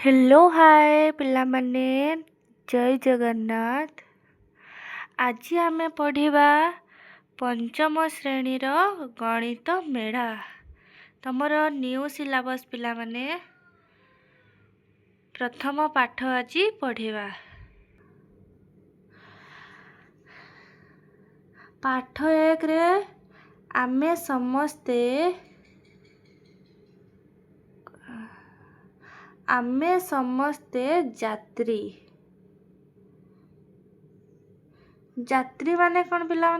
Hello hi पिलामाने जय जगन्नाथ। आज आमे पढ़िबा पंचम श्रेणीर गणित मेढ़ा। तमर न्यू सिलेबस पिलामाने प्रथम पाठ आज पढ़िबा। पाठ 1 रे आमे समस्ते यात्री। यात्री माने कौन पिला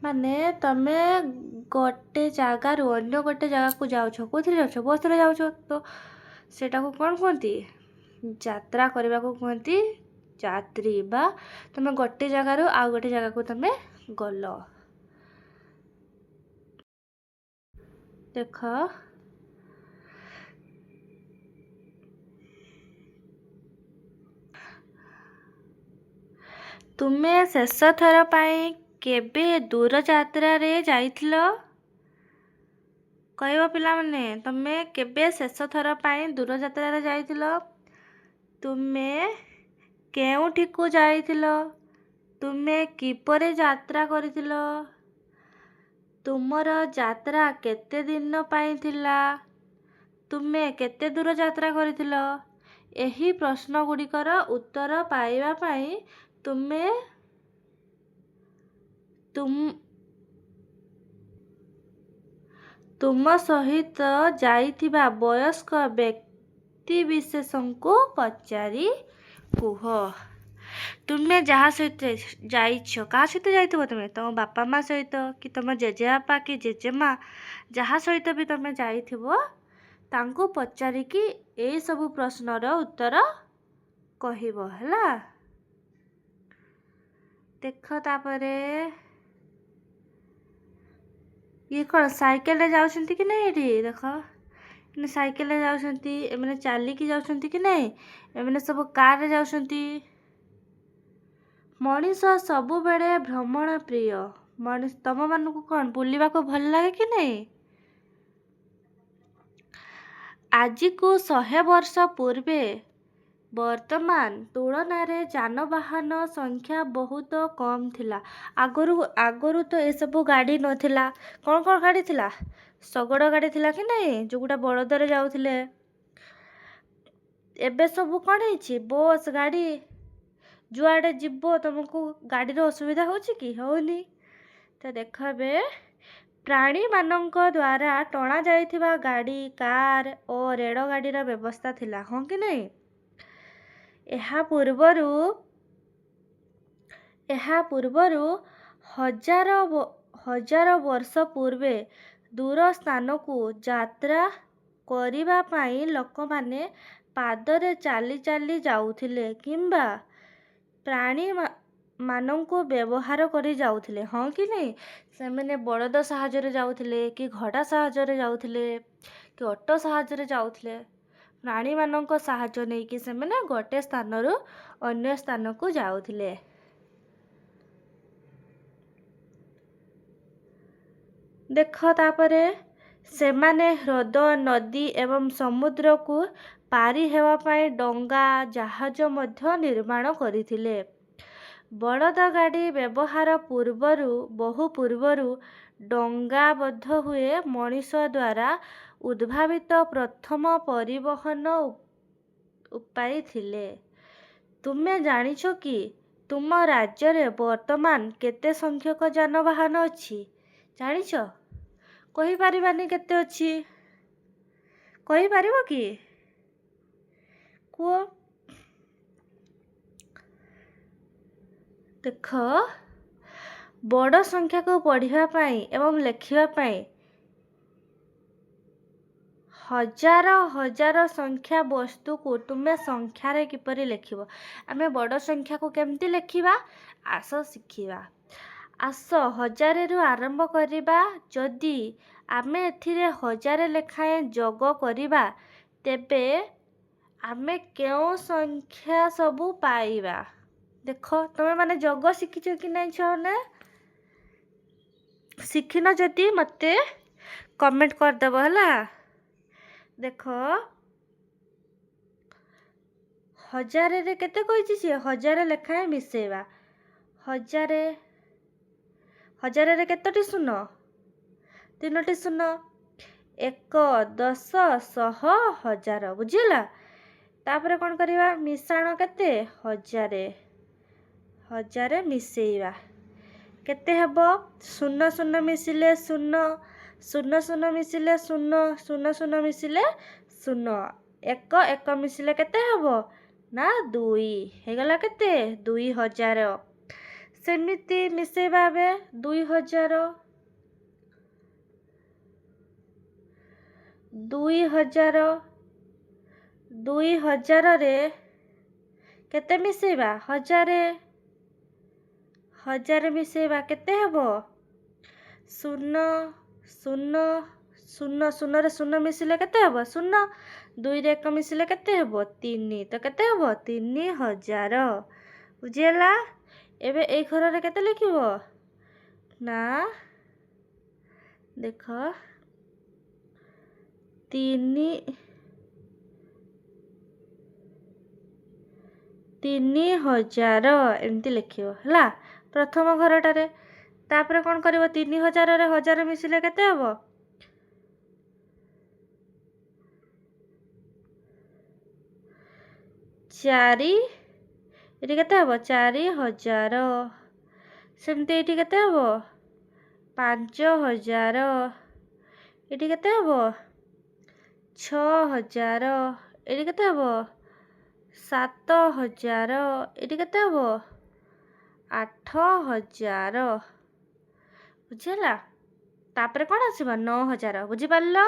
माने तमे गोटे जगार अन्य गोटे जगह को जाउछ कोथि जाउछ बस रे जाउछ तो सेटा को कौन कहती यात्रा करबा को कहती यात्री। बा तमे गोटे जगार आ गोटे जगह को तमे गल। देख तुमे शेष थर पाई केबे दूर यात्रा रे जाइथिलो कहबो पिला माने तमे केबे शेष थर पाई दूर यात्रा रे जाइथिलो। तुमे केउठी को जाइथिलो। तुमे किपरे यात्रा करिथिलो। तुमर यात्रा केते दिन पाई थिला। तुमे केते दूर यात्रा करिथिलो। एही प्रश्न गुड़िकर उत्तर पाइबा पाई तुमे तुम सहित जाइथिबा वयस्क व्यक्ति विशेषण को पचारि कुह। तुमे जहाँ सहित जाइछ का सहित जाइथिबो तुमे तुम बापा माँ सहित कि तुम जेजेबापा कि जेजेमा जहाँ सहित भी तुमे जाइथिबो तांको पचारिकी ए सबु प्रश्नर उत्तर कहिबो हला। देख तापरे ये कौन साइकेल रे जाउछंती कि नहीं एठी देख ने साइकेल रे जाउछंती एमने चाली की जाउछंती कि नहीं एमने सब कार रे जाउछंती। मनीष सबु बेले भ्रमण प्रिय। मनीष तम मानकु कौन बुलिबा को भल लागे कि नहीं। आज को 100 वर्ष पूर्वे वर्तमान तुलन रे जानवाहन संख्या बहुत कम थिला। आगरू तो ए सब गाड़ी नथिला। कौन कौन गाड़ी थिला शगड़ गाड़ी थिला कि नहीं जो गुटा बड़दरे जाउथिले। एबे सब कौन है बस गाड़ी जुआड़े जीवो तुमको गाड़ी रो असुविधा होची कि होनी। तो देखबे प्राणी मानक द्वारा टणा जाइथिबा गाड़ी कार और रेल गाड़ी रा व्यवस्था थिला हाँ कि नहीं। ଏହା ପୂର୍ବରୁ ହଜାର ବର୍ଷ ପୂର୍ବେ ଦୂର ସ୍ଥାନକୁ ଯାତ୍ରା କରିବା ପାଇଁ ଲୋକମାନେ ପାଦରେ ଚାଲି ଚାଲି ଯାଉଥିଲେ କିମ୍ବା ପ୍ରାଣୀ ମାନଙ୍କୁ ବ୍ୟବହାର କରି ଯାଉଥିଲେ ହଁ କି ନାହିଁ। ସେମାନେ ବଳଦ ସାହାଯ୍ୟରେ ଯାଉଥିଲେ କି ଘୋଡ଼ା ସାହାଯ୍ୟରେ ଯାଉଥିଲେ କି ଅଟୋ ସାହାଯ୍ୟରେ ଯାଉଥିଲେ। ପ୍ରାଣୀ ମାନଙ୍କ ସାହାଯ୍ୟ ନେଇକି ସେମାନେ ଗୋଟେ ସ୍ଥାନରୁ ଅନ୍ୟ ସ୍ଥାନକୁ ଯାଉଥିଲେ। ଦେଖ ତାପରେ ସେମାନେ ହ୍ରଦ ନଦୀ ଏବଂ ସମୁଦ୍ରକୁ ପାରି ହେବା ପାଇଁ ଡଙ୍ଗା ଜାହାଜ ମଧ୍ୟ ନିର୍ମାଣ କରିଥିଲେ। ବଳଦ ଗାଡ଼ି ବ୍ୟବହାର ବହୁ ପୂର୍ବରୁ ଡଙ୍ଗା ବୋଧ ହୁଏ ମଣିଷ ଦ୍ୱାରା ଉଦ୍ଭାବିତ ପ୍ରଥମ ପରିବହନ ଉପାୟ ଥିଲେ। ତୁମେ ଜାଣିଛ କି ତୁମ ରାଜ୍ୟରେ ବର୍ତ୍ତମାନ କେତେ ସଂଖ୍ୟକ ଯାନବାହନ ଅଛି ଜାଣିଛ କହିପାରିବାନି କେତେ ଅଛି କହିପାରିବ କି କୁହ। ଦେଖ ବଡ଼ ସଂଖ୍ୟାକୁ ପଢ଼ିବା ପାଇଁ ଏବଂ ଲେଖିବା ପାଇଁ ହଜାର ସଂଖ୍ୟା ବସ୍ତୁକୁ ତୁମେ ସଂଖ୍ୟାରେ କିପରି ଲେଖିବ। ଆମେ ବଡ଼ ସଂଖ୍ୟାକୁ କେମିତି ଲେଖିବା ଆସ ଶିଖିବା। ଆସ 1000ରୁ ଆରମ୍ଭ କରିବା। ଯଦି ଆମେ ଏଥିରେ 1000 ଲେଖାଏଁ ଯୋଗ କରିବା ତେବେ ଆମେ କେଉଁ ସଂଖ୍ୟା ସବୁ ପାଇବା। ଦେଖ ତମେ ମାନେ ଯୋଗ ଶିଖିଛ କି ନାହିଁ ଛୁଆମାନେ ଶିଖିନ ଯଦି ମୋତେ କମେଣ୍ଟ କରିଦେବ ହେଲା। ଦେଖ 1000ରେ କେତେ କହିଛି ସିଏ? 1000 ଲେଖାଏଁ ମିଶେଇବା। 1000ରେ କେତୋଟି ଶୂନ? 3ଟି ଶୂନ। 1 10 100 1000 ବୁଝିଲା। ତାପରେ କ'ଣ କରିବା? ମିଶାଣ କେତେ? 1000 ମିଶେଇବା। କେତେ ହେବ? 0 0 ମିଶିଲେ 0, 0 0 ମିଶିଲେ 0, 0 0 ମିଶିଲେ 0, 1 1 ମିଶିଲେ କେତେ ହେବ? ନା 2। ହେଇଗଲା କେତେ? 2000। ସେମିତି ମିଶେଇବା ଏବେ 2000। 2000ରେ କେତେ ମିଶେଇବା? 1000 ମିଶେଇବା କେତେ ହେବ? 0 0 0 0ରେ 0 ମିଶିଲେ କେତେ ହେବ? 0। 2ରେ 1 ମିଶିଲେ କେତେ ହେବ? 3। ତ କେତେ ହେବ? 3000 ବୁଝିହେଲା। ଏବେ ଏଇ ଘରରେ କେତେ ଲେଖିବ? ନା ଦେଖ 3000 ଏମିତି ଲେଖିବ ହେଲା ପ୍ରଥମ ଘରଟାରେ। ତାପରେ କ'ଣ କରିବ? 3000ରେ 1000 ମିଶିଲେ କେତେ ହେବ? 4। ଏଠି କେତେ ହେବ? 4000। ସେମିତି ଏଇଠି କେତେ ହେବ? 5000। ଏଠି କେତେ ହେବ? 6000। ଏଠି କେତେ ହେବ? 7000। ଏଠି କେତେ ହେବ? 8000 ବୁଝିହେଲା। ତାପରେ କ'ଣ ଆସିବ? 9000 ବୁଝିପାରିଲ?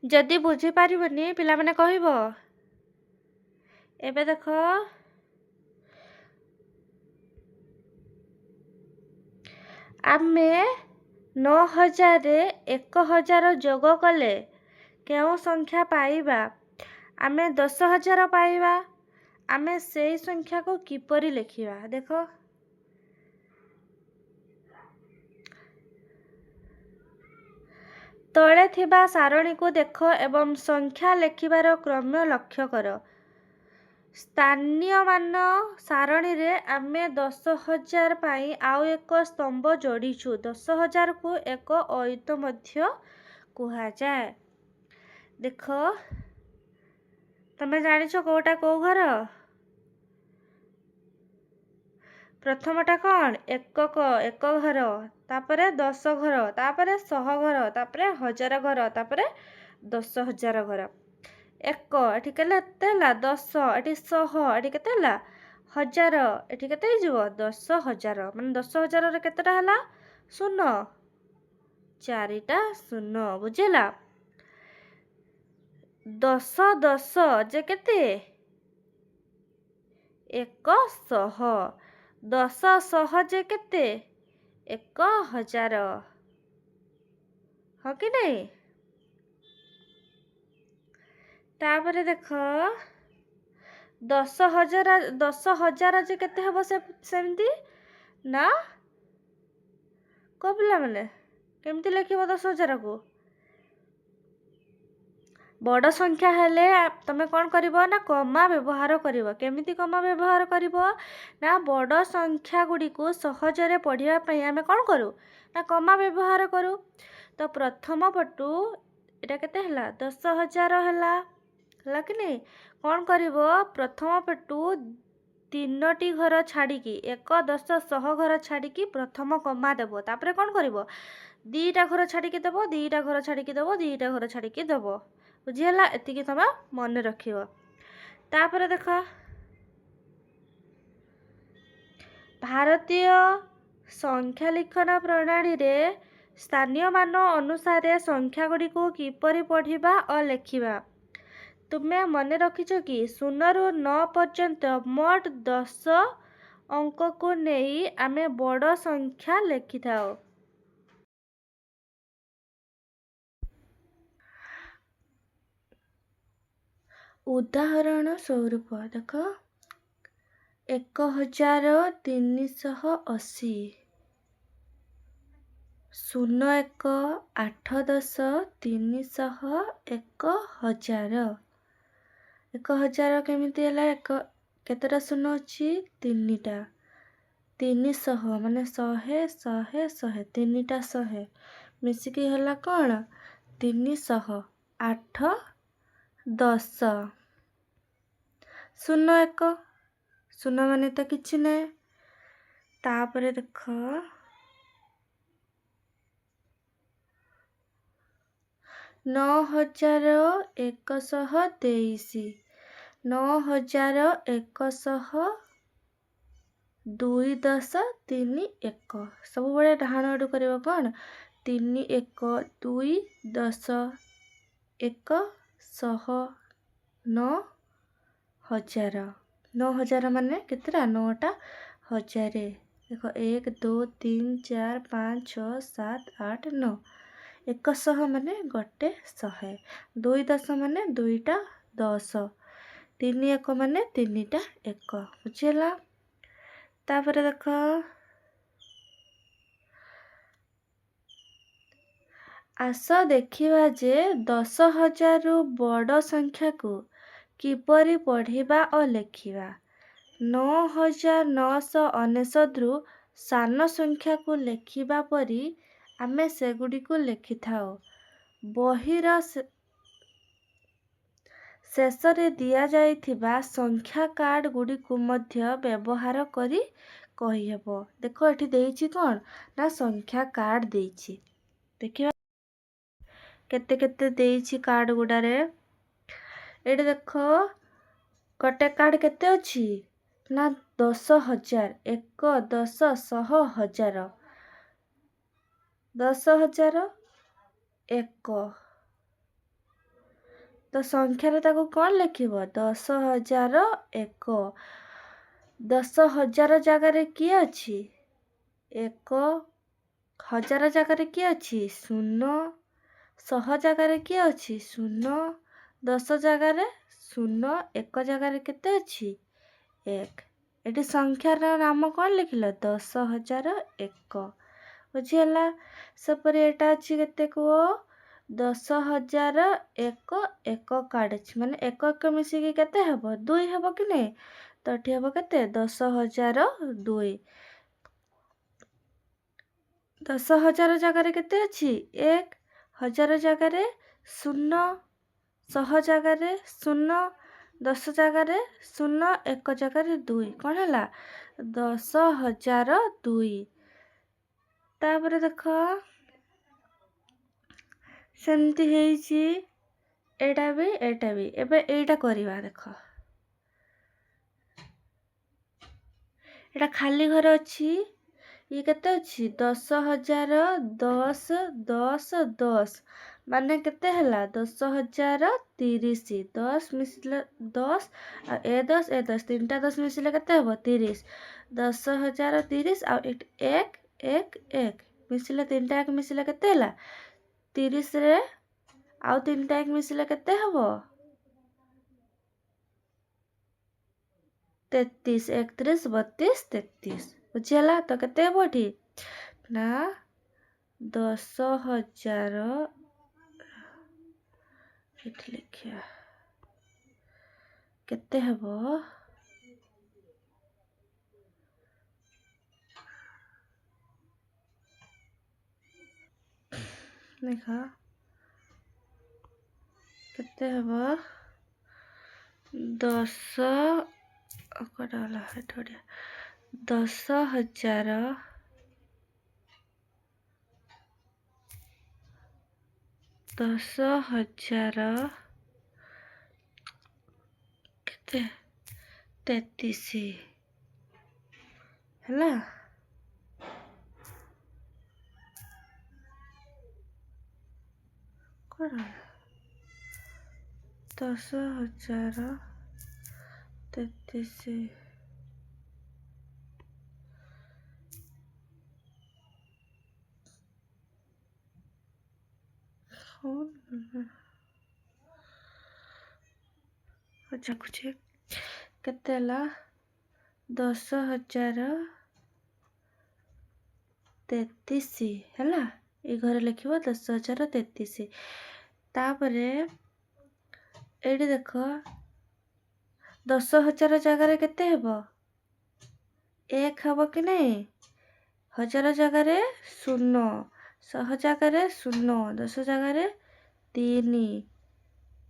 ଯଦି ବୁଝିପାରିବନି ପିଲାମାନେ କହିବ। ଏବେ ଦେଖ ଆମେ 9000ରେ 1000 ଯୋଗ କଲେ କେଉଁ ସଂଖ୍ୟା ପାଇବା? ଆମେ 10000 ପାଇବା। ଆମେ ସେଇ ସଂଖ୍ୟାକୁ କିପରି ଲେଖିବା? ଦେଖ ତଳେ ଥିବା ସାରଣୀକୁ ଦେଖ ଏବଂ ସଂଖ୍ୟା ଲେଖିବାର କ୍ରମ ଲକ୍ଷ୍ୟ କର। ସ୍ଥାନୀୟମାନ ସାରଣୀରେ ଆମେ 10000 ପାଇଁ ଆଉ ଏକ ସ୍ତମ୍ଭ ଯୋଡ଼ିଛୁ। 10000କୁ ଏକ ଅୟୁତ ମଧ୍ୟ କୁହାଯାଏ। ଦେଖ ତମେ ଜାଣିଛ କୋଉଟା କୋଉ ଘର? ପ୍ରଥମଟା କ'ଣ? ଏକ ଘର, ତାପରେ 10 ଘର, ତାପରେ 100 ଘର, ତାପରେ 1000 ଘର, ତାପରେ 10000 ଘର। 1 ଏଠି କେତେ ହେଲା? 10। ଏଠି 100। ଏଠି କେତେ ହେଲା? 1000। ଏଠି କେତେ ହେଇଯିବ? 10000। ମାନେ 10000ରେ କେତେଟା ହେଲା? ଶୂନ। 4ଟା ଶୂନ ବୁଝିଲା। 10 10 ଯେ କେତେ? 100। 10 100 ଯେ କେତେ? 1000। ହଁ କି ନାହିଁ? ତାପରେ ଦେଖ 10000 ଯେ କେତେ ହେବ? ସେମିତି ନା କୋଉ ପିଲାମାନେ କେମିତି ଲେଖିବ 10000କୁ? ବଡ଼ ସଂଖ୍ୟା ହେଲେ ତମେ କ'ଣ କରିବ? ନା କମା ବ୍ୟବହାର କରିବ। କେମିତି କମା ବ୍ୟବହାର କରିବ? ନା ବଡ଼ ସଂଖ୍ୟା ଗୁଡ଼ିକୁ ସହଜରେ ପଢ଼ିବା ପାଇଁ ଆମେ କ'ଣ କରୁ? ନା କମା ବ୍ୟବହାର କରୁ। ତ ପ୍ରଥମ ପଟୁ ଏଇଟା କେତେ ହେଲା? 10000 ହେଲା କି ନାହିଁ? କ'ଣ କରିବ? ପ୍ରଥମ ପଟୁ 3ଟି ଘର ଛାଡ଼ିକି 1 10 100 ଘର ଛାଡ଼ିକି ପ୍ରଥମ କମା ଦେବ। ତାପରେ କ'ଣ କରିବ? 2ଟା ଘର ଛାଡ଼ିକି ଦେବ, 2ଟା ଘର ଛାଡ଼ିକି ଦେବ, 2ଟା ଘର ଛାଡ଼ିକି ଦେବ। ବୁଝିହେଲା? ଏତିକି ତମେ ମନେ ରଖିବ। ତାପରେ ଦେଖ ଭାରତୀୟ ସଂଖ୍ୟା ଲିଖନ ପ୍ରଣାଳୀରେ ସ୍ଥାନୀୟମାନ ଅନୁସାରେ ସଂଖ୍ୟା ଗୁଡ଼ିକୁ କିପରି ପଢ଼ିବା ଓ ଲେଖିବା? ତୁମେ ମନେ ରଖିଛ କି 0ରୁ 9 ପର୍ଯ୍ୟନ୍ତ ମୋଟ 10 ଅଙ୍କକୁ ନେଇ ଆମେ ବଡ଼ ସଂଖ୍ୟା ଲେଖିଥାଉ। ଉଦାହରଣ ସ୍ୱରୂପ ଦେଖ 1380। ଶୂନ 1 8 10 300 1000। 1000 କେମିତି ହେଲା? କେତେଟା ଶୂନ ଅଛି? 3ଟା। 300 ମାନେ 100 100 100 3ଟା 100 ମିଶିକି ହେଲା କ'ଣ? 300। 8 10 ଶୂନ 1 ଶୂନ ମାନେ ତ କିଛି ନାହିଁ। ତାପରେ ଦେଖ 9123। 9100 2 10 3 1। ସବୁବେଳେ ଡାହାଣ ଆଡ଼ୁ କରିବ କ'ଣ? 3 1 2 10 1 100 9000। 9000 ମାନେ କେତେଟା? 9ଟା 1000। ଦେଖ 1 2 3 4 5 6 7 8 9। 100 ମାନେ ଗୋଟେ 100। 2 10 ମାନେ 2ଟା 10। 3 1 ମାନେ 3ଟା 1। ବୁଝିହେଲା? ତାପରେ ଦେଖ ଆସ ଦେଖିବା ଯେ 10,000ରୁ ବଡ଼ ସଂଖ୍ୟାକୁ କିପରି ପଢ଼ିବା ଓ ଲେଖିବା। 9,999ରୁ ସାନ ସଂଖ୍ୟାକୁ ଲେଖିବା ପରି ଆମେ ସେଗୁଡ଼ିକୁ ଲେଖିଥାଉ। ବହିର ଶେଷରେ ଦିଆଯାଇଥିବା ସଂଖ୍ୟା କାର୍ଡ଼ ଗୁଡ଼ିକୁ ମଧ୍ୟ ବ୍ୟବହାର କରି କହିହେବ। ଦେଖ ଏଠି ଦେଇଛି କ'ଣ? ନା ସଂଖ୍ୟା କାର୍ଡ଼ ଦେଇଛି। ଦେଖିବା କେତେ କେତେ ଦେଇଛି କାର୍ଡ଼ ଗୁଡ଼ାରେ। ଏଠି ଦେଖ ଗୋଟେ କାର୍ଡ଼ କେତେ ଅଛି? ନା 10,000। 1 10 100 1000। 10,000 1। ତ ସଂଖ୍ୟାରେ ତାକୁ କ'ଣ ଲେଖିବ? 10,001। 10,000 ଜାଗାରେ କିଏ ଅଛି? 1। 1000 ଜାଗାରେ କିଏ ଅଛି? 0। 100 ଜାଗାରେ କିଏ ଅଛି? 0। 10 ଜାଗାରେ 0। 1 ଜାଗାରେ କେତେ ଅଛି? 1। ଏଠି ସଂଖ୍ୟାର ନାମ କ'ଣ ଲେଖିଲ? 10,001। ବୁଝିହେଲା? ସେପରି ଏଇଟା ଅଛି କେତେ କୁହ? 10,001 1 କାର୍ଡ଼ ଅଛି। ମାନେ 1 1 ମିଶିକି କେତେ ହେବ? 2 ହେବ କି ନାହିଁ? ତ ଏଠି ହେବ କେତେ? 10,002। 10,000 ଜାଗାରେ କେତେ ଅଛି? 1। 1000 ଜାଗାରେ 0। 100 ଜାଗାରେ 0। 10 ଜାଗାରେ 0। 1 ଜାଗାରେ 2। କ'ଣ ହେଲା? 10,002। ତାପରେ ଦେଖ ସେମିତି ହେଇଛି ଏଇଟା ବି ଏଇଟା ବି। ଏବେ ଏଇଟା କରିବା। ଦେଖ ଏଇଟା ଖାଲି ଘର ଅଛି। ଇଏ କେତେ ଅଛି? 10,000 10 10 10 ମାନେ କେତେ ହେଲା? 10,030। 10 ମିଶିଲେ 10 ଆଉ ଏ 10 ଏ 10 ତିନିଟା 10 ମିଶିଲେ କେତେ ହେବ? 30। 10,030 ଆଉ ଏଠି 1 1 1 ମିଶିଲେ 3ଟା 1 ମିଶିଲେ କେତେ ହେଲା? 30ରେ ଆଉ 3ଟା 1 ମିଶିଲେ କେତେ ହେବ? 33। 31 32 33। ବୁଝିହେଲା? ତ କେତେ ହେବ ଏଠି? ନା 10,000 ଏଠି ଲେଖିବା କେତେ ହେବ? ଦେଖ କେତେ ହେବ? 10,000 କେତେ? 33 ହେଲା। କ'ଣ 10,033 ଚାଖୁଛି କେତେ ହେଲା? 10,033 ହେଲା। এই ଘରେ ଲେଖିବ 10,033। ତାପରେ ଏଇଠି ଦେଖ 10,000 ଜାଗାରେ କେତେ ହେବ? 1 ହେବ କି ନାହିଁ? 1000 ଜାଗାରେ 0, 100 ଜାଗାରେ 0, 10 ଜାଗାରେ 3,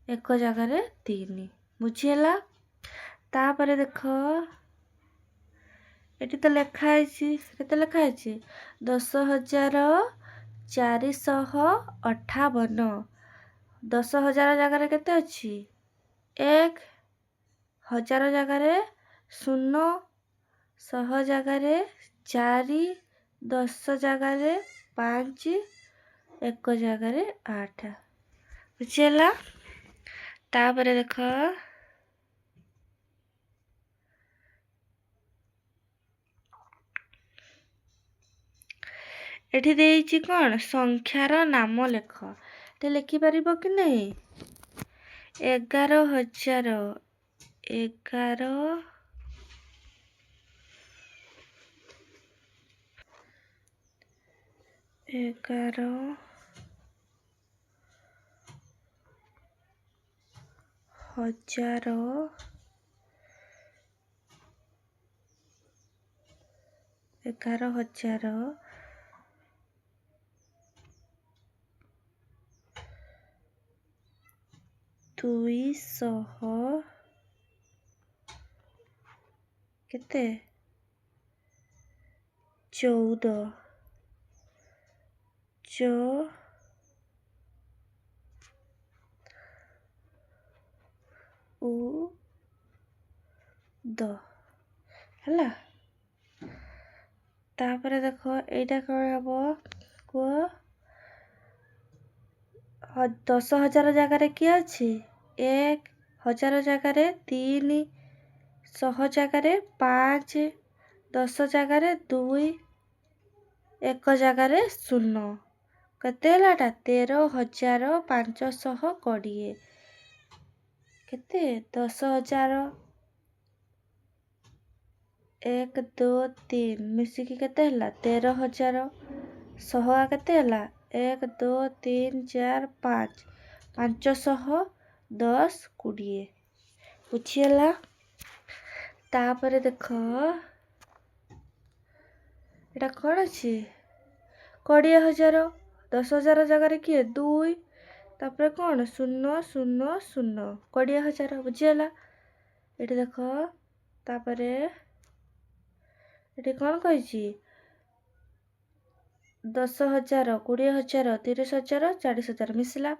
1 ଜାଗାରେ 3। ବୁଝିହେଲା? ତାପରେ ଦେଖ ଏଠି ତ ଲେଖା ହେଇଛି, କେତେ ଲେଖା ହେଇଛି? 10,458। 10,000 ଜାଗାରେ କେତେ ଅଛି? 1, 1000 ଜାଗାରେ 0, 100 ଜାଗାରେ 4, 10 ଜାଗାରେ 5, 1 ଜାଗାରେ 8। ବୁଝିହେଲା? ତାପରେ ଦେଖ ଏଠି ଦେଇଛି କ'ଣ? ସଂଖ୍ୟାର ନାମ ଲେଖ। ଏଠି ଲେଖିପାରିବ କି ନାହିଁ? 11,000, 11,000, 11,000, 200 କେତେ? 14, 14 ହେଲା। ତାପରେ ଦେଖ ଏଇଟା କ'ଣ ହେବ କୁହ? 10,000 ଜାଗାରେ କିଏ ଅଛି? 1, 1000 ଜାଗାରେ 3, 100 ଜାଗାରେ 5, 10 ଜାଗାରେ 2, 1 ଜାଗାରେ 0। କେତେ ହେଲା ଏଟା? 13,520। କେତେ? 10,000, 1, 2, 3 ମିଶିକି କେତେ ହେଲା? 13,000। 100 କେତେ ହେଲା? 1, 2, 3, 4, 5, 510, 20। ବୁଝିହେଲା? ତାପରେ ଦେଖ ଏଟା କ'ଣ ଅଛି? 20,000। 10,000 ଜାଗାରେ କିଏ? 2, ତାପରେ କ'ଣ? 0, 0, 0, 20,000। ବୁଝିହେଲା? ଏଠି ଦେଖ ତାପରେ ଏଠି କ'ଣ କହିଛି? 10,000, 20,000, 30,000, 40,000 ମିଶିଲା।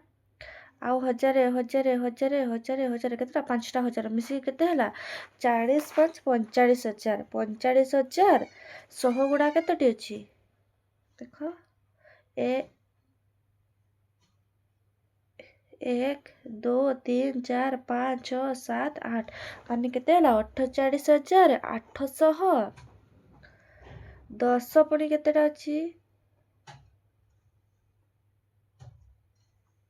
ଆଉ 1,000, 1,000, 1,000, 1,000, 1,000 କେତେଟା? 5ଟା 1,000 ମିଶିକି କେତେ ହେଲା? 40, 5, 45,000। 45,000। 100 ଗୁଡ଼ା କେତୋଟି ଅଛି? ଦେଖ 1, 2, 3, 4, 5, 6, 7, 8 ମାନେ କେତେ ହେଲା? 48,800। 10 ପୁଣି କେତେଟା ଅଛି?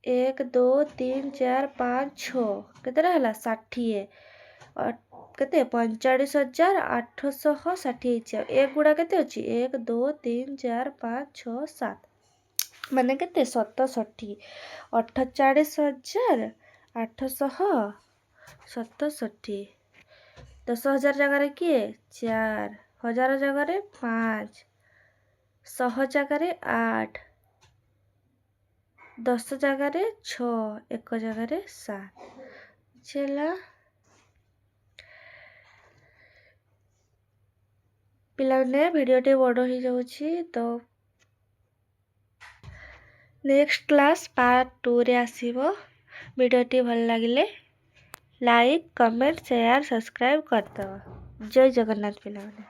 1, 2, 3, 4, 5, 6 କେତେଟା ହେଲା? 60। କେତେ? 45,860 ହେଇଛି। ଆଉ 1 ଗୁଡ଼ା କେତେ ଅଛି? 1, 2, 3, 4, 5, 6, 7 ମାନେ କେତେ? 67। 48,867। 10,000 ଜାଗାରେ କିଏ? 4, 1,000 ଜାଗାରେ 5, 100 ଜାଗାରେ 8, 10 ଜାଗାରେ 6, 1 ଜାଗାରେ 7। ବୁଝିହେଲା? ପିଲାମାନେ ଭିଡ଼ିଓଟି ବଡ଼ ହେଇଯାଉଛି ତ ନେକ୍ସଟ କ୍ଲାସ୍ ପାର୍ଟ 2ରେ ଆସିବ। ଭିଡ଼ିଓଟି ଭଲ ଲାଗିଲେ ଲାଇକ୍, କମେଣ୍ଟ, ସେୟାର, ସବସ୍କ୍ରାଇବ୍ କରିଦେବ। ଜୟ ଜଗନ୍ନାଥ ପିଲାମାନେ।